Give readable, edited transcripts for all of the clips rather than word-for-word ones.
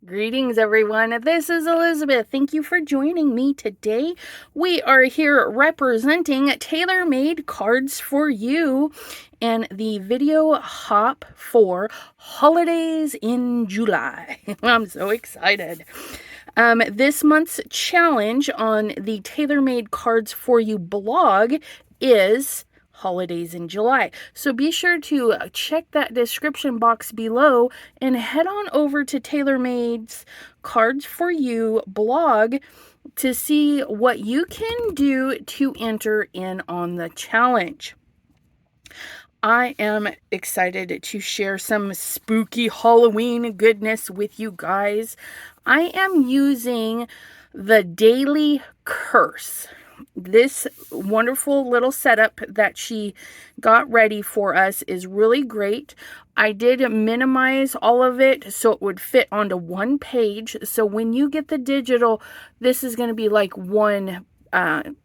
Greetings, everyone. This is Elizabeth. Thank you for joining me today. We are here representing TaylorMadeCards4U and the video hop for holidays in July. I'm so excited. This month's challenge on the TaylorMadeCards4U blog is holidays in July. So be sure to check that description box below and head on over to TaylorMade's Cards4U blog to see what you can do to enter in on the challenge. I am excited to share some spooky Halloween goodness with you guys. I am using the Daily Curse. This wonderful little setup that she got ready for us is really great. I did minimize all of it so it would fit onto one page. So when you get the digital, this is going to be like one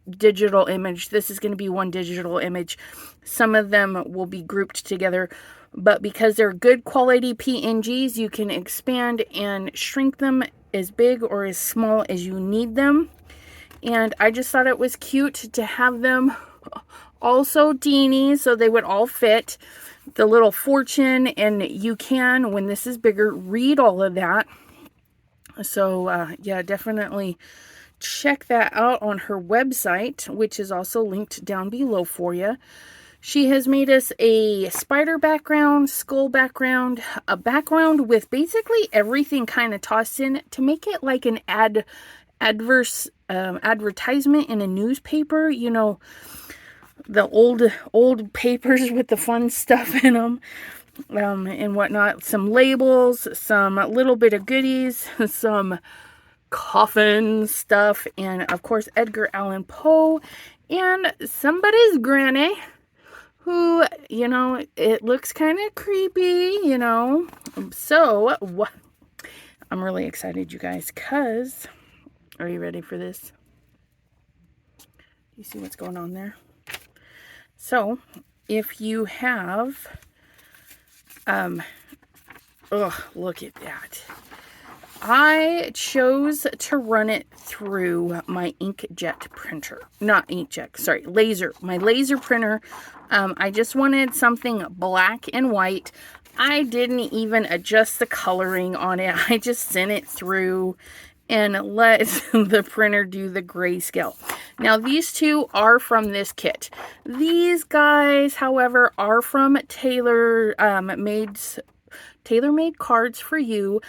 digital image. This is going to be one digital image. Some of them will be grouped together, but because they're good quality PNGs, you can expand and shrink them as big or as small as you need them. And I just thought it was cute to have them also teeny so they would all fit. The little fortune, and you can, when this is bigger, read all of that. So yeah, definitely check that out on her website, which is also linked down below for you. She has made us a spider background, skull background, a background with basically everything kind of tossed in to make it like an advertisement in a newspaper, you know, the old papers with the fun stuff in them, and whatnot. Some labels, some little bit of goodies, some coffin stuff, and of course Edgar Allan Poe, and somebody's granny who, you know, it looks kind of creepy, you know. So I'm really excited, you guys, because are you ready for this? You see what's going on there? So, if you have, look at that. I chose to run it through my inkjet printer. Not inkjet, sorry, laser. My laser printer. I just wanted something black and white. I didn't even adjust the coloring on it. I just sent it through and let the printer do the grayscale. Now, these two are from this kit. These guys, however, are from TaylorMadeCards4U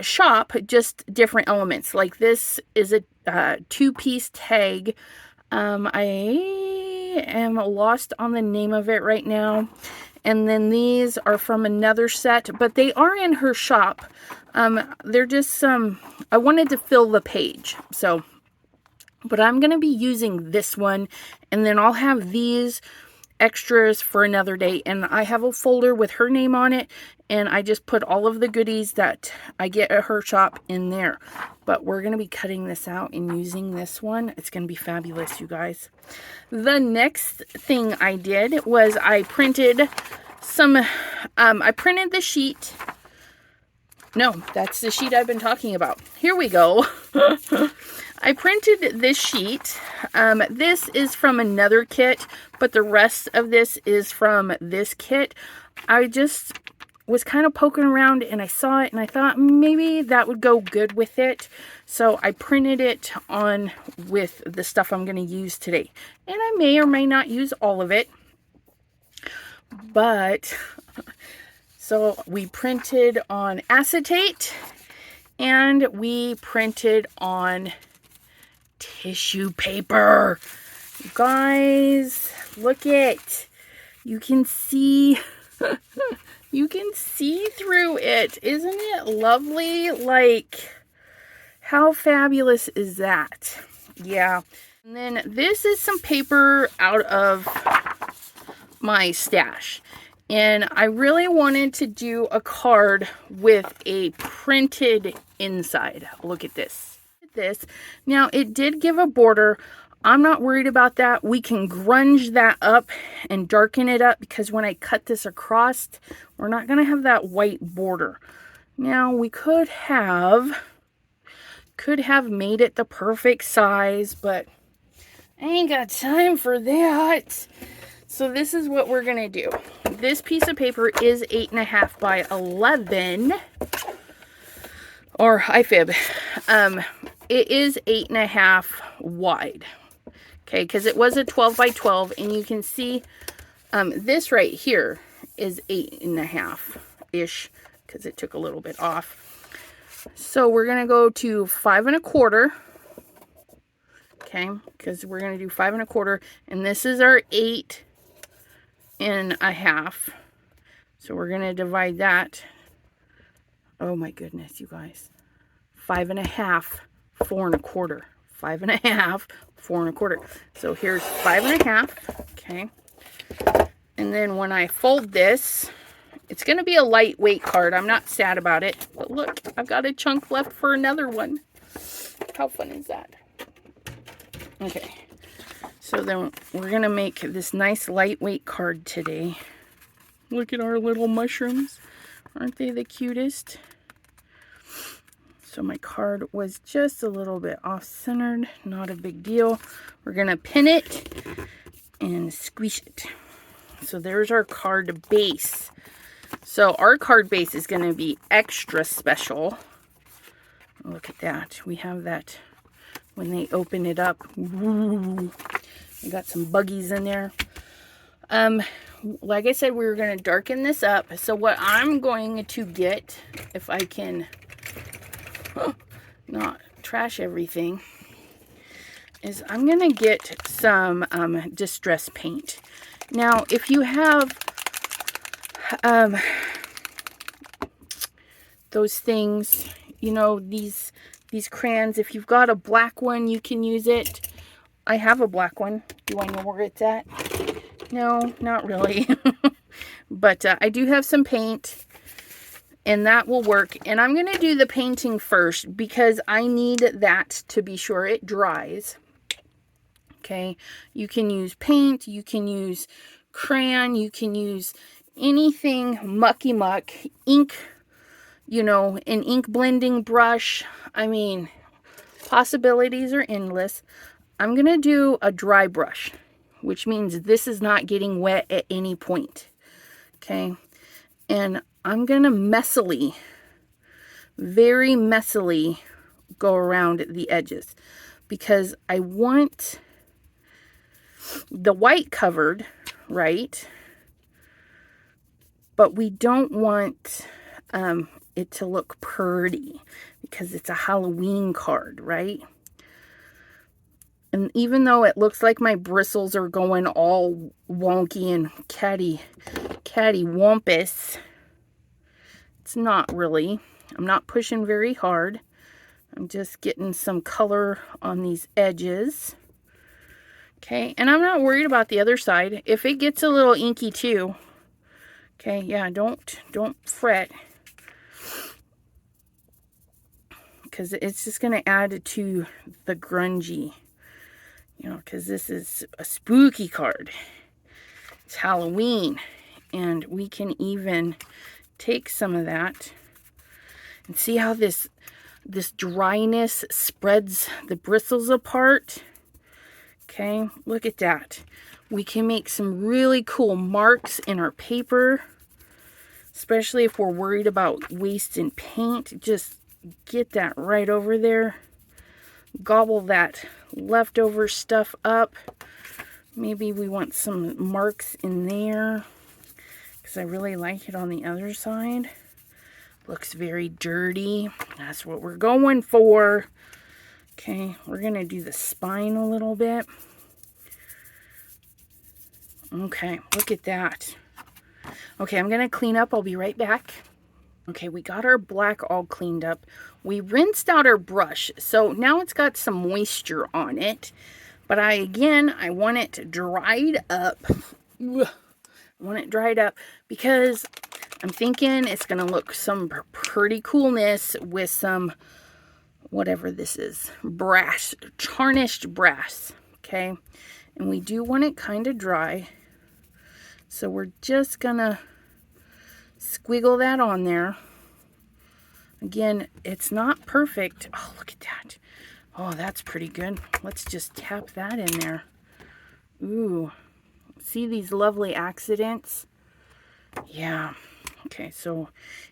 shop, just different elements. Like this is a two-piece tag. I am lost on the name of it right now. And then these are from another set, but they are in her shop. They're just some, I wanted to fill the page. So, but I'm going to be using this one, and then I'll have these extras for another day. And I have a folder with her name on it, and I just put all of the goodies that I get at her shop in there. But we're going to be cutting this out and using this one. It's going to be fabulous, you guys. The next thing I did was I printed some, I printed the sheet. No, that's the sheet I've been talking about. Here we go. I printed this sheet. This is from another kit, but the rest of this is from this kit. I just was kind of poking around and I saw it and I thought maybe that would go good with it. So I printed it on with the stuff I'm going to use today. And I may or may not use all of it. But so we printed on acetate and we printed on tissue paper. Guys, look it. You can see you can see through it. Isn't it lovely? Like, how fabulous is that? Yeah. And then this is some paper out of my stash. And I really wanted to do a card with a printed inside. Look at this. Now, it did give a border. I'm not worried about that. We can grunge that up and darken it up because when I cut this across, we're not going to have that white border. Now we could have made it the perfect size, but I ain't got time for that. So this is what we're gonna do. This piece of paper is 8.5 by 11, or I fib. It is 8.5 wide. Okay, because it was a 12 by 12, and you can see this right here is 8.5-ish, because it took a little bit off. So we're gonna go to 5 1/4. Okay, because we're gonna do 5 1/4, and this is our 8.5. So we're gonna divide that. Oh my goodness, you guys. 5 1/2, 4 1/4. 5 1/2, 4 1/4. So here's 5 1/2. Okay. And then when I fold this, it's going to be a lightweight card. I'm not sad about it. But look, I've got a chunk left for another one. How fun is that? Okay. So then we're going to make this nice lightweight card today. Look at our little mushrooms. Aren't they the cutest? So my card was just a little bit off-centered. Not a big deal. We're going to pin it and squeeze it. So there's our card base. So our card base is going to be extra special. Look at that. We have that when they open it up. Ooh, we got some buggies in there. Like I said, we were going to darken this up. So what I'm going to get, if I can not trash everything, is I'm going to get some distress paint. Now, if you have those things, you know, these crayons, if you've got a black one, you can use it. I have a black one. Do I know where it's at? No, not really. But I do have some paint, and that will work. And I'm going to do the painting first because I need that to be sure it dries. Okay, you can use paint, you can use crayon, you can use anything mucky muck, ink, you know, an ink blending brush. I mean, possibilities are endless. I'm going to do a dry brush, which means this is not getting wet at any point. Okay, and I'm going to messily, very messily go around the edges because I want the white covered, right? But we don't want it to look pretty because it's a Halloween card, right? And even though it looks like my bristles are going all wonky and cattywampus, it's not really. I'm not pushing very hard. I'm just getting some color on these edges. Okay, and I'm not worried about the other side. If it gets a little inky too, okay, yeah, don't fret. Because it's just going to add to the grungy. You know, because this is a spooky card. It's Halloween. And we can even take some of that. And see how this dryness spreads the bristles apart. Okay, look at that. We can make some really cool marks in our paper. Especially if we're worried about wasting paint. Just get that right over there. Gobble that leftover stuff up. Maybe we want some marks in there. Because I really like it on the other side. Looks very dirty. That's what we're going for. Okay, we're going to do the spine a little bit. Okay, look at that. Okay, I'm going to clean up. I'll be right back. Okay, we got our black all cleaned up. We rinsed out our brush. So now it's got some moisture on it. But I want it dried up. I want it dried up because I'm thinking it's going to look some pretty coolness with some, whatever this is, brass, tarnished brass, okay? And we do want it kind of dry. So we're just going to squiggle that on there. Again, it's not perfect. Oh, look at that. Oh, that's pretty good. Let's just tap that in there. Ooh, see these lovely accidents? Yeah. Okay, so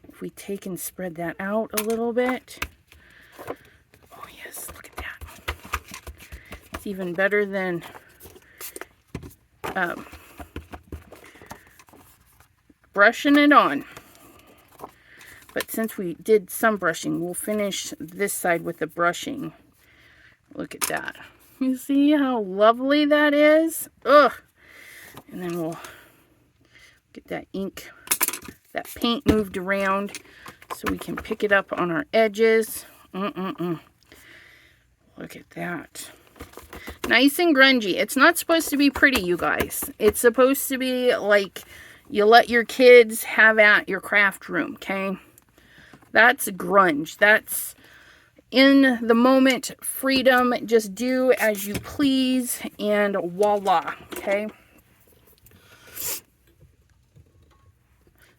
if we take and spread that out a little bit. Oh, yes, look at that. It's even better than brushing it on. But since we did some brushing, we'll finish this side with the brushing. Look at that. You see how lovely that is? Ugh. And then we'll get that ink, that paint moved around so we can pick it up on our edges. Look at that. Nice and grungy. It's not supposed to be pretty, you guys. It's supposed to be like you let your kids have at your craft room, okay? That's grunge. That's in the moment freedom. Just do as you please and voila, okay?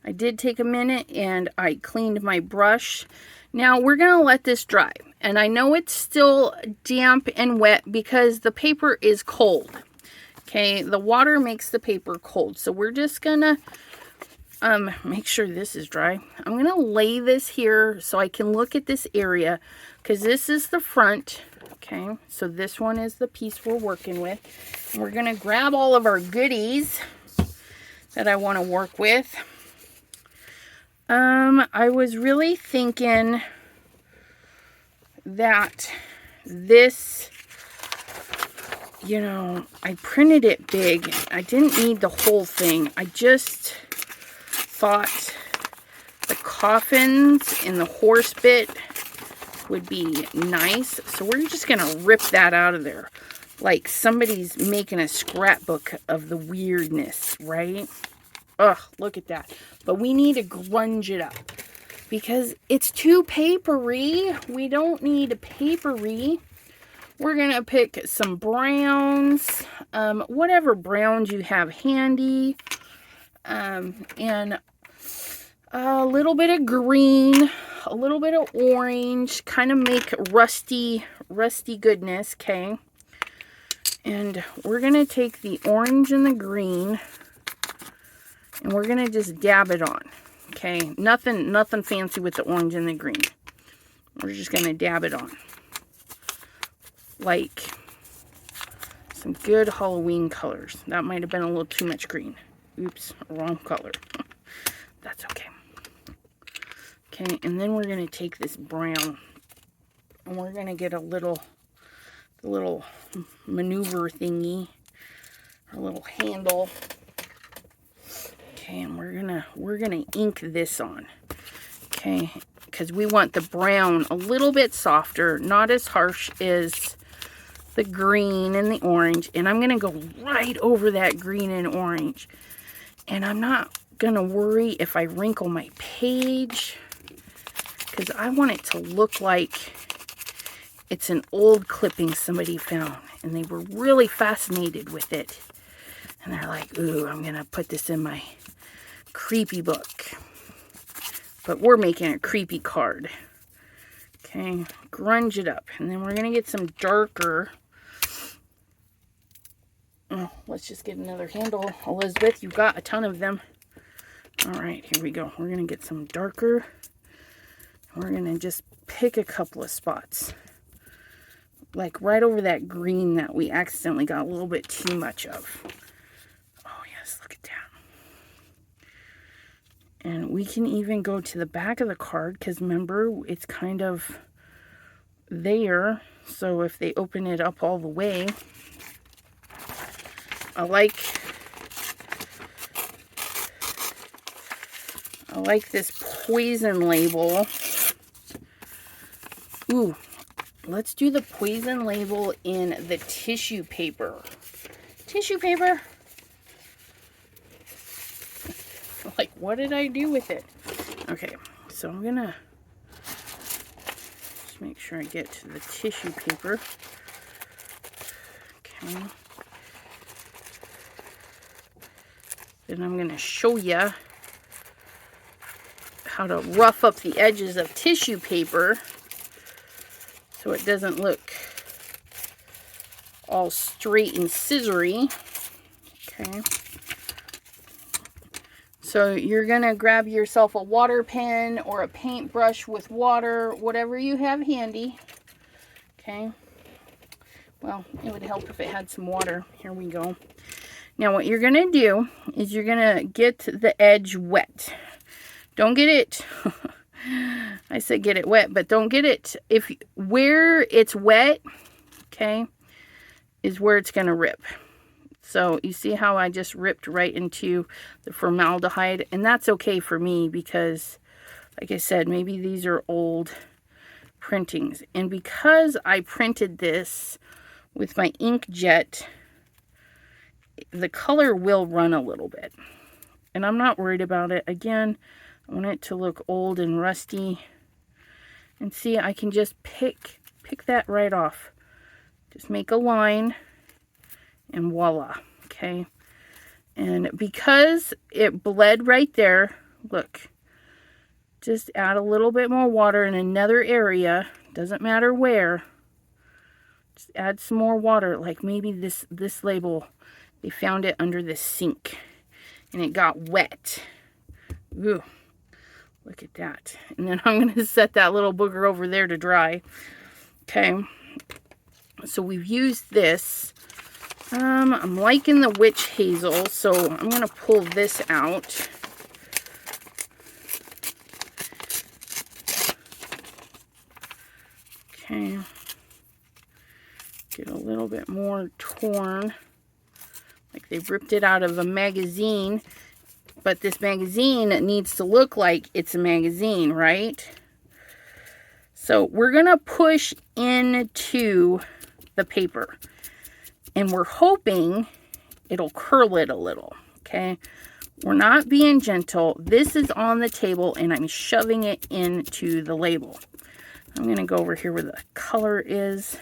I did take a minute and I cleaned my brush. Now we're going to let this dry. And I know it's still damp and wet because the paper is cold. Okay, the water makes the paper cold. So we're just going to make sure this is dry. I'm going to lay this here so I can look at this area because this is the front. Okay, so this one is the piece we're working with. And we're going to grab all of our goodies that I want to work with. I was really thinking that this, you know, I printed it big. I didn't need the whole thing. I just thought the coffins and the horse bit would be nice. So we're just going to rip that out of there. Like somebody's making a scrapbook of the weirdness, right? Ugh, look at that. But we need to grunge it up because it's too papery. We don't need papery. We're going to pick some browns, whatever browns you have handy, and a little bit of green, a little bit of orange, kind of make rusty goodness, okay? And we're going to take the orange and the green, and we're going to just dab it on, okay? Nothing fancy with the orange and the green. We're just going to dab it on. Like some good Halloween colors. That might have been a little too much green. Oops, wrong color. That's okay. Okay, and then we're going to take this brown, and we're going to get a little maneuver thingy, a little handle. Okay, and we're gonna ink this on, okay, because we want the brown a little bit softer, not as harsh as the green and the orange. And I'm gonna go right over that green and orange, and I'm not gonna worry if I wrinkle my page because I want it to look like it's an old clipping somebody found and they were really fascinated with it, and they're like, ooh, I'm gonna put this in my creepy book. But we're making a creepy card. Okay, grunge it up. And then we're going to get some darker. Oh, let's just get another handle. Elizabeth, you've got a ton of them. Alright, here we go. We're going to get some darker. We're going to just pick a couple of spots. Like right over that green that we accidentally got a little bit too much of. Oh yes, look at that. And we can even go to the back of the card because remember, it's kind of there. So if they open it up all the way, I like this poison label. Ooh, let's do the poison label in the tissue paper. Tissue paper? Like, what did I do with it? Okay, so I'm gonna just make sure I get to the tissue paper. Okay. Then I'm gonna show you how to rough up the edges of tissue paper so it doesn't look all straight and scissory. Okay. So you're going to grab yourself a water pen or a paintbrush with water, whatever you have handy. Okay. Well, it would help if it had some water. Here we go. Now what you're going to do is you're going to get the edge wet. Don't get it, I said get it wet, but don't get it, where it's wet, okay, is where it's going to rip. So you see how I just ripped right into the formaldehyde, and that's okay for me because, like I said, maybe these are old printings. And because I printed this with my inkjet, the color will run a little bit. And I'm not worried about it. Again, I want it to look old and rusty. And see, I can just pick that right off. Just make a line and voila. Okay. And because it bled right there, look, just add a little bit more water in another area. Doesn't matter where. Just add some more water. Like maybe this label, they found it under the sink and it got wet. Ooh, look at that. And then I'm going to set that little booger over there to dry. Okay. So we've used this. I'm liking the witch hazel, so I'm going to pull this out. Okay. Get a little bit more torn. Like they ripped it out of a magazine. But this magazine needs to look like it's a magazine, right? So we're going to push into the paper. And we're hoping it'll curl it a little, okay? We're not being gentle. This is on the table, and I'm shoving it into the label. I'm going to go over here where the color is,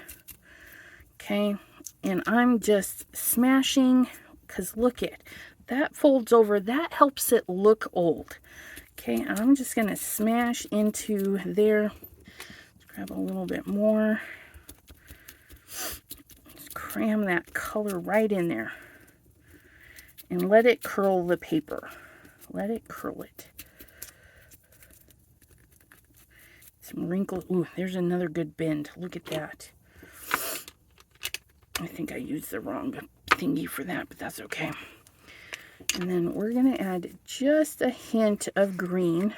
okay? And I'm just smashing, because look at that folds over. That helps it look old, okay? And I'm just going to smash into there. Let's grab a little bit more. Cram that color right in there and let it curl the paper. Let it curl it. Some wrinkles. Ooh, there's another good bend. Look at that. I think I used the wrong thingy for that, but that's okay. And then we're going to add just a hint of green,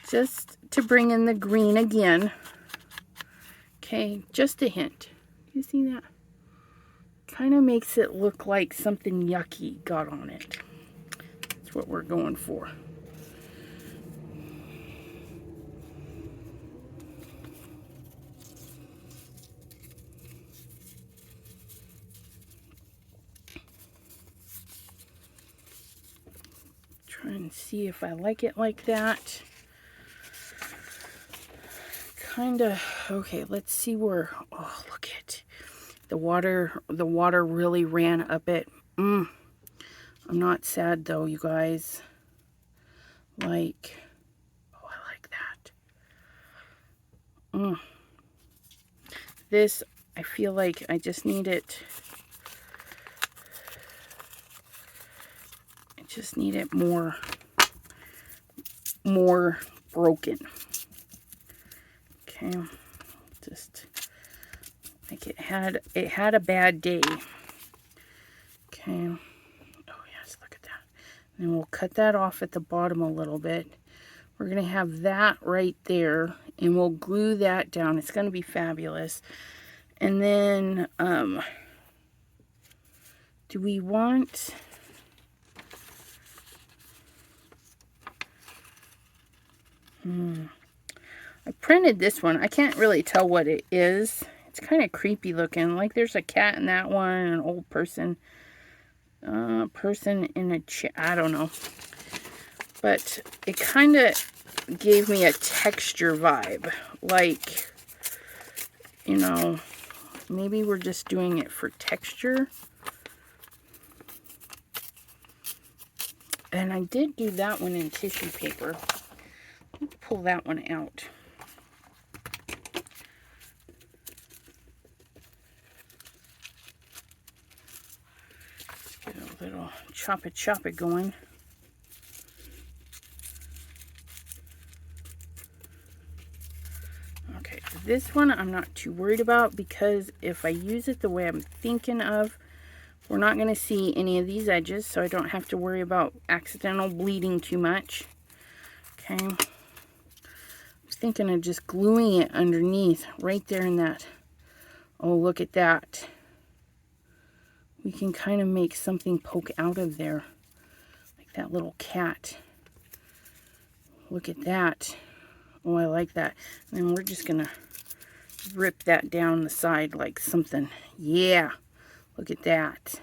just to bring in the green again. Okay, just a hint. You see that? Kind of makes it look like something yucky got on it. That's what we're going for. Try and see if I like it like that. Kind of, okay, let's see where, oh, look at the water really ran up it. I'm not sad though, you guys. Like, oh, I like that. This, I feel like I just need it. I just need it more broken. Okay, just like it had a bad day. Okay, oh yes, look at that. And then we'll cut that off at the bottom a little bit. We're gonna have that right there, and we'll glue that down. It's gonna be fabulous. And then, do we want? I printed this one. I can't really tell what it is. It's kind of creepy looking. Like there's a cat in that one, and an old person. Person in a chair. I don't know. But it kind of gave me a texture vibe. Like, you know, maybe we're just doing it for texture. And I did do that one in tissue paper. Let's pull that one out. Let's get a little chop it going. Okay, this one I'm not too worried about because if I use it the way I'm thinking of, we're not going to see any of these edges, so I don't have to worry about accidental bleeding too much. Okay. I was thinking of just gluing it underneath, right there in that. Oh, look at that. We can kind of make something poke out of there, like that little cat. Look at that. Oh, I like that. And then we're just going to rip that down the side like something. Yeah. Look at that.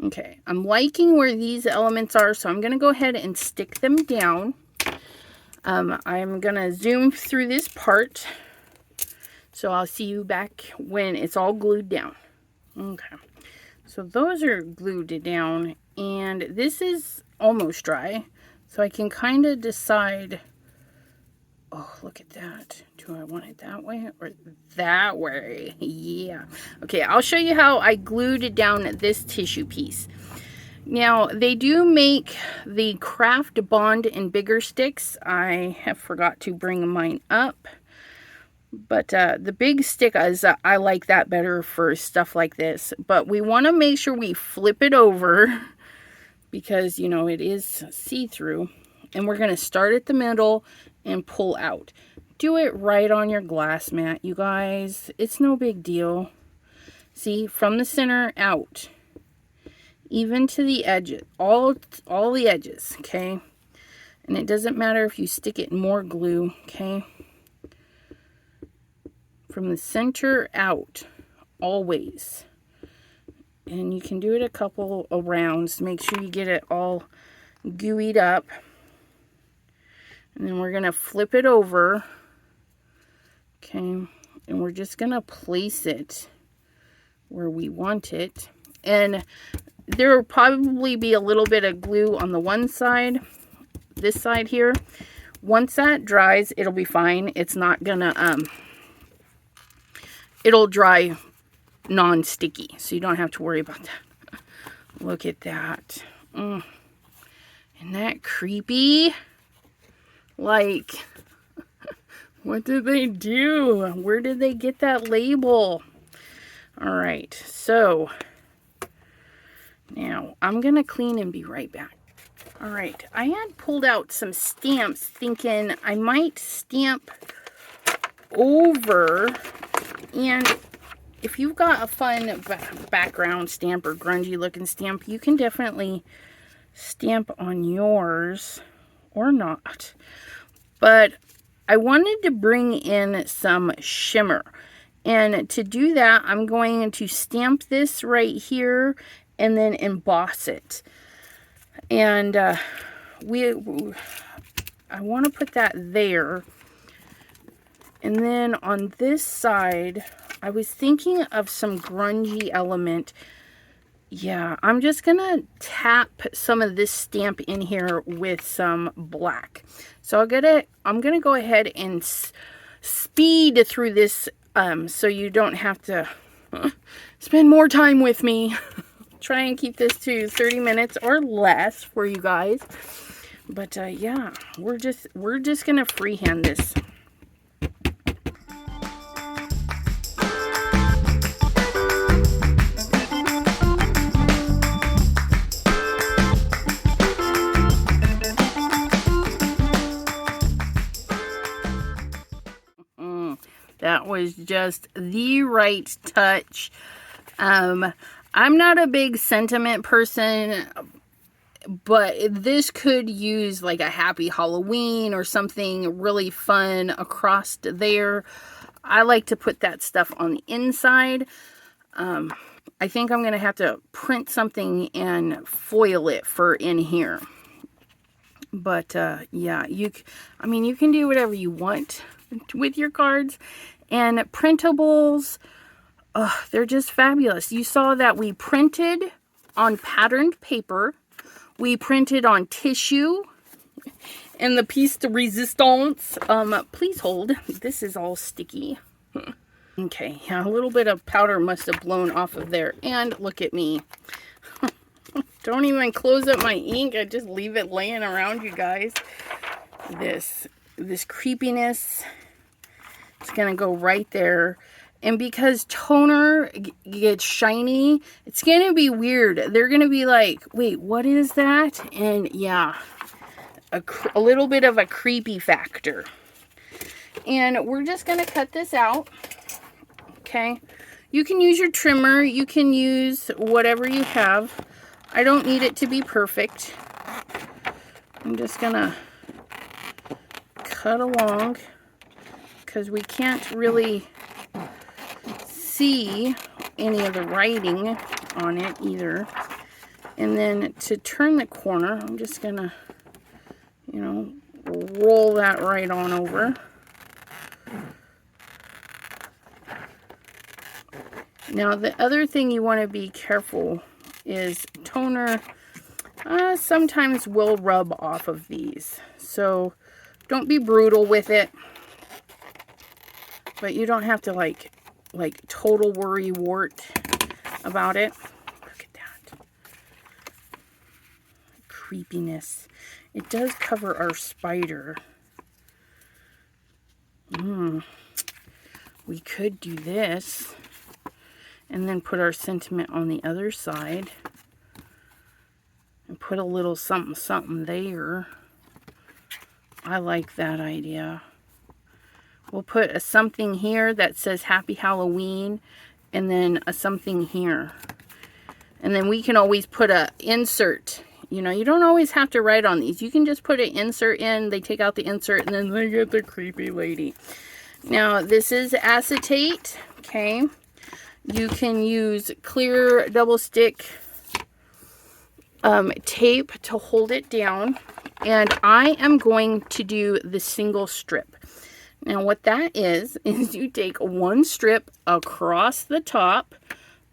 Okay, I'm liking where these elements are, so I'm going to go ahead and stick them down. I'm going to zoom through this part, so I'll see you back when it's all glued down. Okay, so those are glued down, and this is almost dry, so I can kind of decide. Oh, look at that. Do I want it that way or that way? Yeah. Okay, I'll show you how I glued down this tissue piece. Now, they do make the craft bond in bigger sticks. I have forgot to bring mine up. But the big stick, I like that better for stuff like this. But we want to make sure we flip it over because, you know, it is see-through. And we're going to start at the middle and pull out. Do it right on your glass mat, you guys. It's no big deal. See, from the center out, even to the edges, all the edges, okay? And it doesn't matter if you stick it in more glue, okay? From the center out, always. And you can do it a couple of rounds to make sure you get it all gooeyed up. And then we're going to flip it over. Okay. And we're just going to place it where we want it. And there will probably be a little bit of glue on the one side. This side here. Once that dries, it'll be fine. It's not going to, it'll dry non-sticky. So you don't have to worry about that. Look at that. Isn't that creepy? Like, what did they do? Where did they get that label? All right, so now I'm going to clean and be right back. All right, I had pulled out some stamps thinking I might stamp over. And if you've got a fun background stamp or grungy looking stamp, you can definitely stamp on yours. Or not. But I wanted to bring in some shimmer. And to do that, I'm going to stamp this right here and then emboss it. And I want to put that there. And then on this side, I was thinking of some grungy element. Yeah, I'm just going to tap some of this stamp in here with some black. So I'm going to go ahead and speed through this so you don't have to spend more time with me. Try and keep this to 30 minutes or less for you guys. But yeah, we're just going to freehand this. That was just the right touch. I'm not a big sentiment person, but this could use like a happy Halloween or something really fun across there. I like to put that stuff on the inside. I think I'm going to have to print something and foil it for in here. But yeah, you can do whatever you want with your cards. And printables, they're just fabulous. You saw that we printed on patterned paper. we printed on tissue. And the piece de resistance, please hold. This is all sticky. Okay, yeah, a little bit of powder must have blown off of there. And look at me. Don't even close up my ink. I just leave it laying around, you guys. This creepiness, it's gonna go right there. And because toner gets shiny, it's gonna be weird. They're gonna be like, wait, what is that? And yeah, a little bit of a creepy factor. And we're just gonna cut this out. Okay, you can use your trimmer, you can use whatever you have. I don't need it to be perfect. I'm just gonna cut along because we can't really see any of the writing on it either. And then to turn the corner, I'm just gonna, you know, roll that right on over. Now, the other thing you want to be careful is toner sometimes will rub off of these. So don't be brutal with it. But you don't have to like total worry wart about it. Look at that. Creepiness. It does cover our spider. We could do this. And then put our sentiment on the other side. And put a little something something there. I like that idea. We'll put a something here that says Happy Halloween. And then a something here. And then we can always put a insert. You know, you don't always have to write on these. You can just put an insert in. They take out the insert and then they get the creepy lady. Now, this is acetate. Okay. You can use clear double stick tape to hold it down. And I am going to do the single strip. Now what that is you take one strip across the top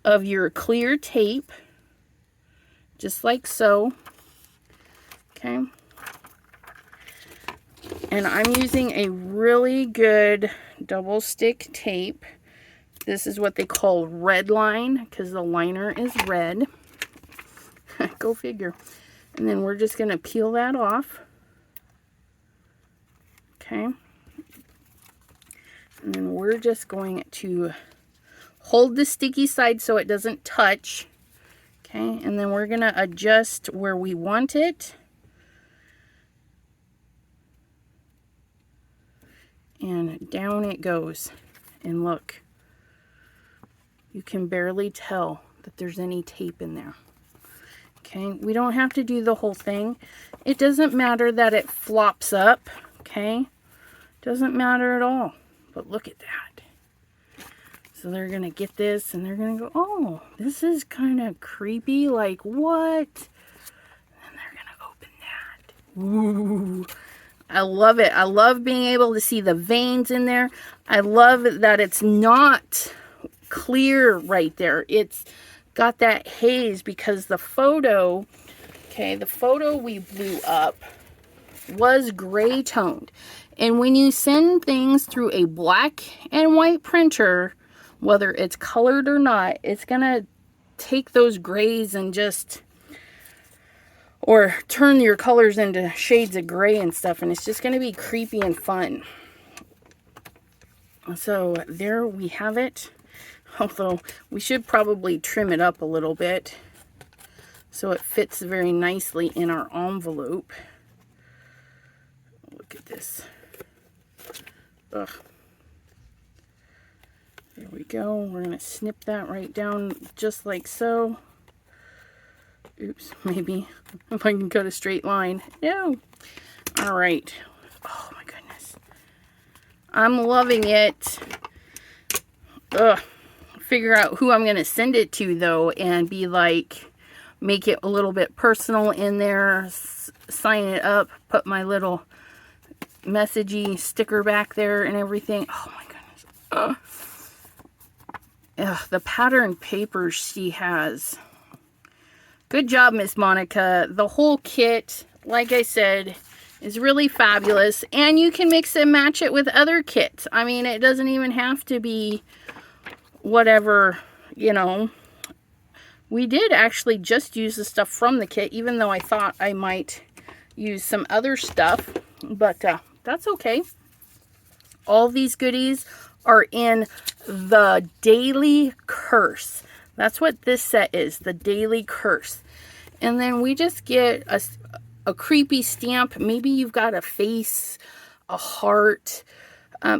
of your clear tape. Just like so. Okay. And I'm using a really good double stick tape. This is what they call red line because the liner is red. Go figure. And then we're just going to peel that off. Okay. And then we're just going to hold the sticky side so it doesn't touch. Okay. And then we're going to adjust where we want it. And down it goes. And look. You can barely tell that there's any tape in there. Okay, we don't have to do the whole thing. It doesn't matter that it flops up. Okay, doesn't matter at all. But look at that. So they're going to get this and they're going to go, oh, this is kind of creepy. Like, what? And they're going to open that. Ooh. I love it. I love being able to see the veins in there. I love that it's not clear right there. It's got that haze because the photo, okay, the photo we blew up was gray toned. And when you send things through a black and white printer, whether it's colored or not, it's gonna take those grays and just, or turn your colors into shades of gray and stuff, and it's just gonna be creepy and fun. So there we have it. Although we should probably trim it up a little bit so it fits very nicely in our envelope. Look at this. Ugh. There we go. We're going to snip that right down just like so. Oops, maybe if I can cut a straight line. No. All right. Oh my goodness. I'm loving it. Ugh. Figure out who I'm going to send it to though and be like, make it a little bit personal in there, sign it up, put my little messagey sticker back there and everything. Oh my goodness. Ugh, the pattern papers she has, Good job, Miss Monica. The whole kit, like I said, is really fabulous. And you can mix and match it with other kits. I mean, it doesn't even have to be whatever, you know. We did actually just use the stuff from the kit, even though I thought I might use some other stuff. But that's okay. All these goodies are in the Daily Curse. That's what this set is, the Daily Curse. And then we just get a creepy stamp. Maybe you've got a face, a heart,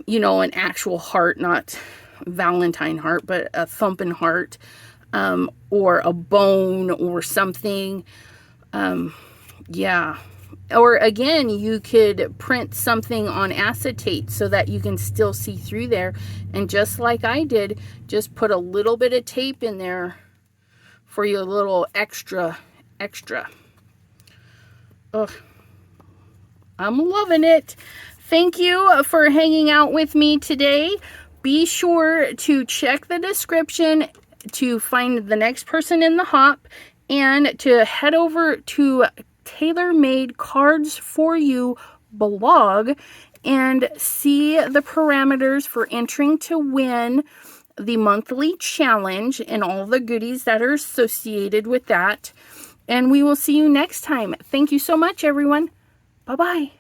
you know, an actual heart, not Valentine heart, but a thumping heart, or a bone or something. Yeah. Or again, you could print something on acetate so that you can still see through there. And just like I did, just put a little bit of tape in there for your little extra. Ugh. I'm loving it. Thank you for hanging out with me today. Be sure to check the description to find the next person in the hop and to head over to TaylorMadeCards4U Blog and see the parameters for entering to win the monthly challenge and all the goodies that are associated with that. And we will see you next time. Thank you so much, everyone. Bye-bye.